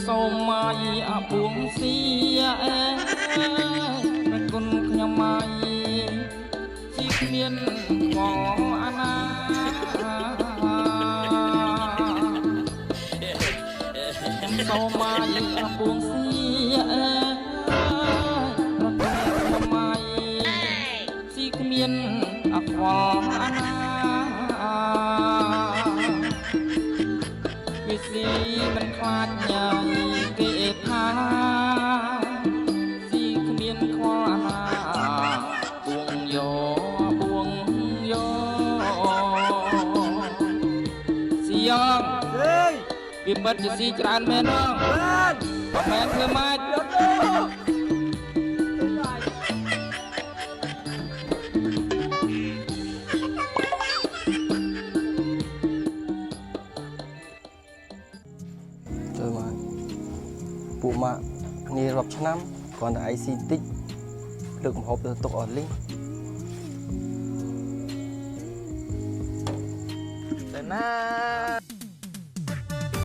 សូមមកអាពួងសៀមិនគុណខ្ញុំមកជីគ្មានខអាណាសូមមកអាពួងសៀប្រកបខ្ញុំមកជីគ្មានអខ្វល់អាណាវិស៊ីមិនខ្លាចញ៉ៃគេថាស៊ីគ្មានខ្វល់អាណាពួងយោពួងយោស៊ីយ៉ងវាមិនជាស៊ីច្រើនមែនទេបាទមិនមែនធ្វើម៉េចពួកម៉ាក់គ្នារាប់ឆ្នាំគ្រាន់តែអីស៊ីតិចលើកម្ហូបទៅទុកអស់លីងតែណា